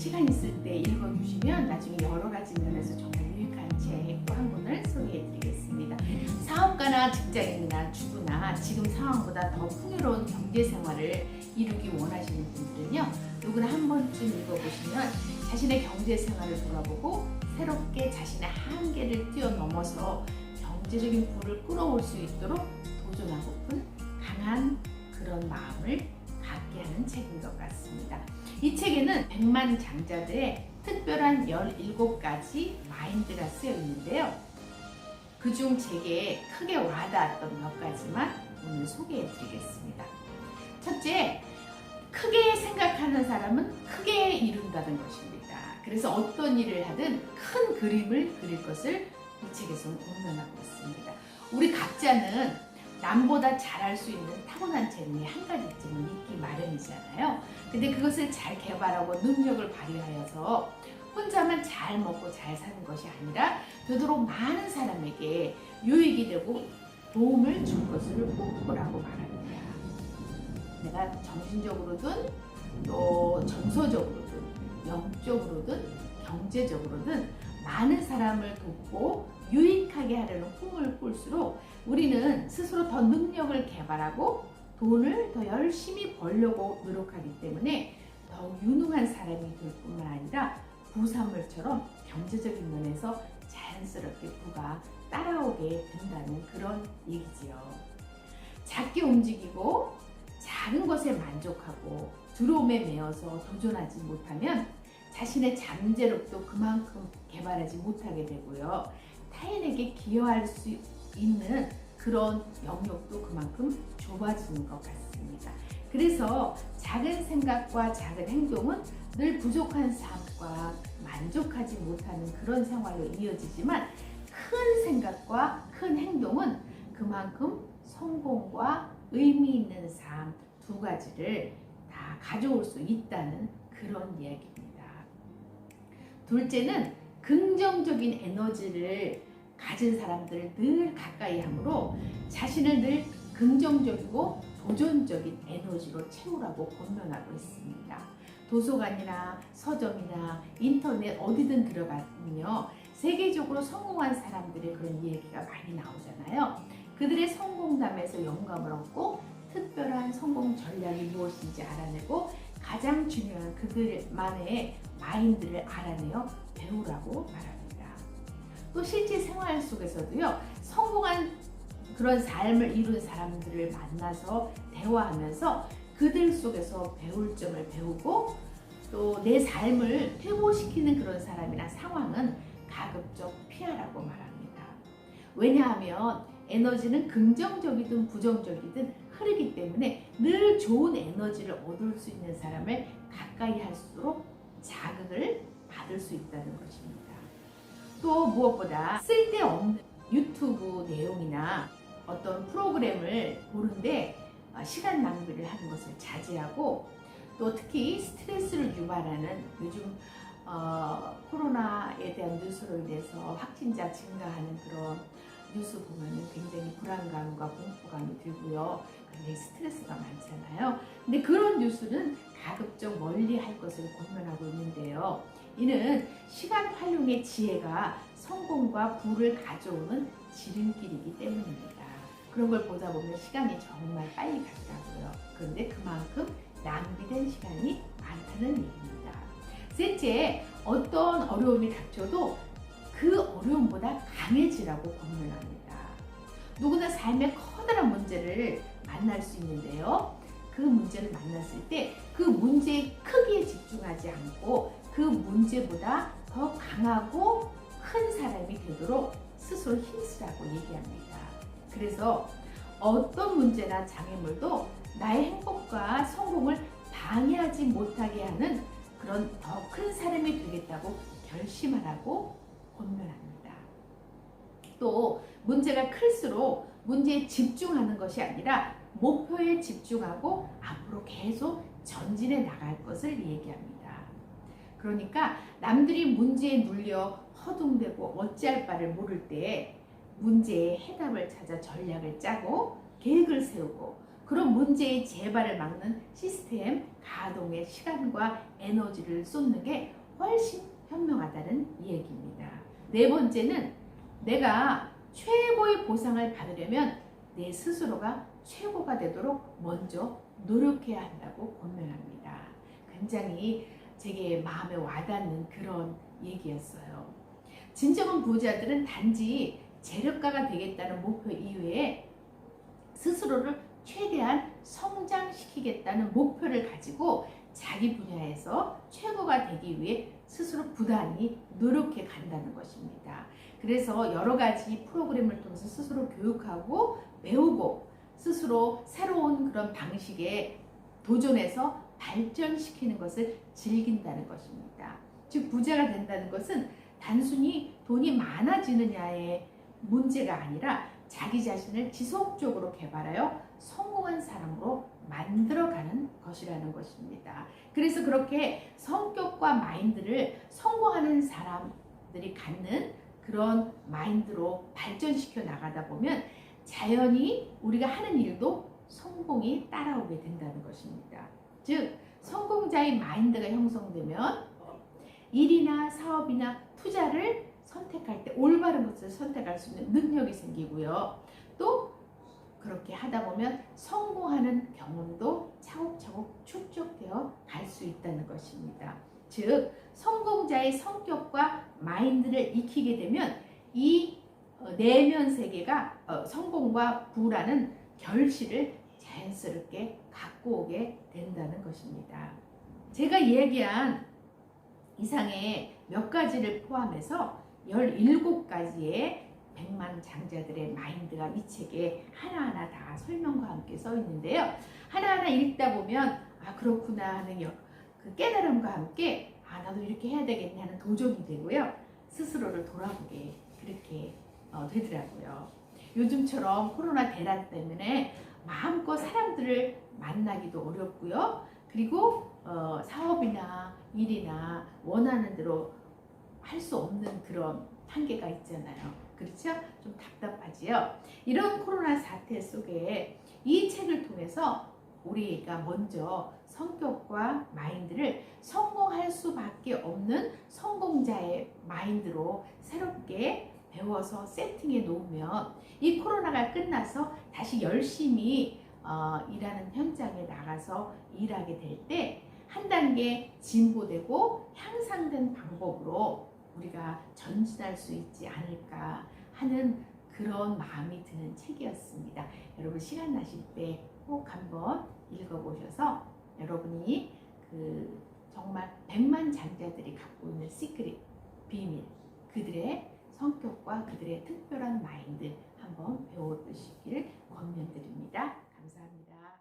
시간 있을 때 읽어주시면 나중에 여러 가지 면에서 정말 유익한 책 또 한 권을 소개해드리겠습니다. 사업가나 직장인이나 주부나 지금 상황보다 더 풍요로운 경제생활을 이루기 원하시는 분들은요, 누구나 한 번쯤 읽어보시면 자신의 경제생활을 돌아보고 새롭게 자신의 한계를 뛰어넘어서 경제적인 부를 끌어올 수 있도록 도전하고픈 강한 그런 마음을 갖게 하는 책인 것 같습니다. 이 책에는 백만장자들의 특별한 17가지 마인드가 쓰여 있는데요. 그중 제게 크게 와닿았던 몇 가지만 오늘 소개해 드리겠습니다. 첫째, 크게 생각하는 사람은 크게 이룬다는 것입니다. 그래서 어떤 일을 하든 큰 그림을 그릴 것을 이 책에서는 공면하고 있습니다. 우리 각자는 남보다 잘할 수 있는 타고난 재능이 한 가지쯤은 있기 마련이잖아요. 근데 그것을 잘 개발하고 능력을 발휘하여서 혼자만 잘 먹고 잘 사는 것이 아니라 되도록 많은 사람에게 유익이 되고 도움을 줄 것을 꿈꾸라고 말합니다. 내가 정신적으로든 또 정서적으로든 영적으로든 경제적으로든 많은 사람을 돕고 유익하게 하려는 꿈을 꿀수록 우리는 스스로 더 능력을 개발하고 돈을 더 열심히 벌려고 노력하기 때문에 더욱 유능한 사람이 될 뿐만 아니라 부산물처럼 경제적인 면에서 자연스럽게 부가 따라오게 된다는 그런 얘기지요. 작게 움직이고 작은 것에 만족하고 두려움에 매여서 도전하지 못하면 자신의 잠재력도 그만큼 개발하지 못하게 되고요. 타인에게 기여할 수 있는 그런 영역도 그만큼 좁아지는 것 같습니다. 그래서 작은 생각과 작은 행동은 늘 부족한 삶과 만족하지 못하는 그런 생활로 이어지지만 큰 생각과 큰 행동은 그만큼 성공과 의미 있는 삶 두 가지를 다 가져올 수 있다는 그런 이야기입니다. 둘째는 긍정적인 에너지를 가진 사람들을 늘 가까이 하므로 자신을 늘 긍정적이고 도전적인 에너지로 채우라고 권면하고 있습니다. 도서관이나 서점이나 인터넷 어디든 들어가면요, 세계적으로 성공한 사람들의 그런 얘기가 많이 나오잖아요. 그들의 성공담에서 영감을 얻고 특별한 성공 전략이 무엇인지 알아내고 가장 중요한 그들만의 마인드를 알아내어 배우라고 말합니다. 또 실제 생활 속에서도요, 성공한 그런 삶을 이룬 사람들을 만나서 대화하면서 그들 속에서 배울 점을 배우고 또 내 삶을 퇴보시키는 그런 사람이나 상황은 가급적 피하라고 말합니다. 왜냐하면 에너지는 긍정적이든 부정적이든 흐르기 때문에 늘 좋은 에너지를 얻을 수 있는 사람을 가까이 할수록 자극을 받을 수 있다는 것입니다. 또 무엇보다 쓸데없는 유튜브 내용이나 어떤 프로그램을 보는데 시간 낭비를 하는 것을 자제하고 또 특히 스트레스를 유발하는 요즘 코로나에 대한 뉴스로 인해서 확진자 증가하는 그런 뉴스 보면 굉장히 불안감과 공포감이 들고요. 굉장히 스트레스가 많잖아요. 근데 그런 뉴스는 가급적 멀리 할 것을 권면하고 있는데요. 이는 시간 활용의 지혜가 성공과 부를 가져오는 지름길이기 때문입니다. 그런 걸 보다 보면 시간이 정말 빨리 가더라고요. 그런데 그만큼 낭비된 시간이 많다는 얘기입니다. 셋째, 어떤 어려움이 닥쳐도 그 어려움보다 강해지라고 권면합니다. 누구나 삶에 커다란 문제를 만날 수 있는데요. 그 문제를 만났을 때 그 문제의 크기에 집중하지 않고 그 문제보다 더 강하고 큰 사람이 되도록 스스로 힘쓰라고 얘기합니다. 그래서 어떤 문제나 장애물도 나의 행복과 성공을 방해하지 못하게 하는 그런 더 큰 사람이 되겠다고 결심하라고 권면합니다. 또 문제가 클수록 문제에 집중하는 것이 아니라 목표에 집중하고 앞으로 계속 전진해 나갈 것을 얘기합니다. 그러니까 남들이 문제에 눌려 허둥대고 어찌할 바를 모를 때 문제의 해답을 찾아 전략을 짜고 계획을 세우고 그런 문제의 재발을 막는 시스템 가동에 시간과 에너지를 쏟는 게 훨씬 현명하다는 이야기입니다. 네 번째는 내가 최고의 보상을 받으려면 내 스스로가 최고가 되도록 먼저 노력해야 한다고 권면합니다. 굉장히 제게 마음에 와닿는 그런 얘기였어요. 진정한 부자들은 단지 재력가가 되겠다는 목표 이외에 스스로를 최대한 성장시키겠다는 목표를 가지고 자기 분야에서 최고가 되기 위해 스스로 부단히 노력해 간다는 것입니다. 그래서 여러 가지 프로그램을 통해서 스스로 교육하고 배우고 스스로 새로운 그런 방식에 도전해서 발전시키는 것을 즐긴다는 것입니다. 즉 부자가 된다는 것은 단순히 돈이 많아지느냐의 문제가 아니라 자기 자신을 지속적으로 개발하여 성공한 사람으로 만들어가는 것이라는 것입니다. 그래서 그렇게 성격과 마인드를 성공하는 사람들이 갖는 그런 마인드로 발전시켜 나가다 보면 자연히 우리가 하는 일도 성공이 따라오게 된다는 것입니다. 즉 성공자의 마인드가 형성되면 일이나 사업이나 투자를 선택할 때 올바른 것을 선택할 수 있는 능력이 생기고요. 또 그렇게 하다 보면 성공하는 경험도 차곡차곡 축적되어 갈 수 있다는 것입니다. 즉 성공자의 성격과 마인드를 익히게 되면 이 내면 세계가 성공과 부라는 결실을 자연스럽게 갖고 오게 된다는 것입니다. 제가 얘기한 이상의 몇 가지를 포함해서 17가지의 백만 장자들의 마인드가 이 책에 하나하나 다 설명과 함께 써 있는데요. 하나하나 읽다 보면 아 그렇구나 하는 그 깨달음과 함께 아 나도 이렇게 해야 되겠네 하는 도전이 되고요. 스스로를 돌아보게 그렇게 되더라고요. 요즘처럼 코로나 대란 때문에 마음껏 사람들을 만나기도 어렵고요. 그리고 사업이나 일이나 원하는 대로 할 수 없는 그런 한계가 있잖아요. 그렇죠? 좀 답답하지요. 이런 코로나 사태 속에 이 책을 통해서 우리가 먼저 성격과 마인드를 성공할 수밖에 없는 성공자의 마인드로 새롭게 배워서 세팅해 놓으면 이 코로나가 끝나서 다시 열심히 일하는 현장에 나가서 일하게 될 때 한 단계 진보되고 향상된 방법으로 우리가 전진할 수 있지 않을까 하는 그런 마음이 드는 책이었습니다. 여러분 시간 나실 때 꼭 한번 읽어보셔서 여러분이 그 정말 백만 장자들이 갖고 있는 시크릿, 비밀, 그들의 성격과 그들의 특별한 마인드 한번 배워보시기를 권면드립니다. 감사합니다.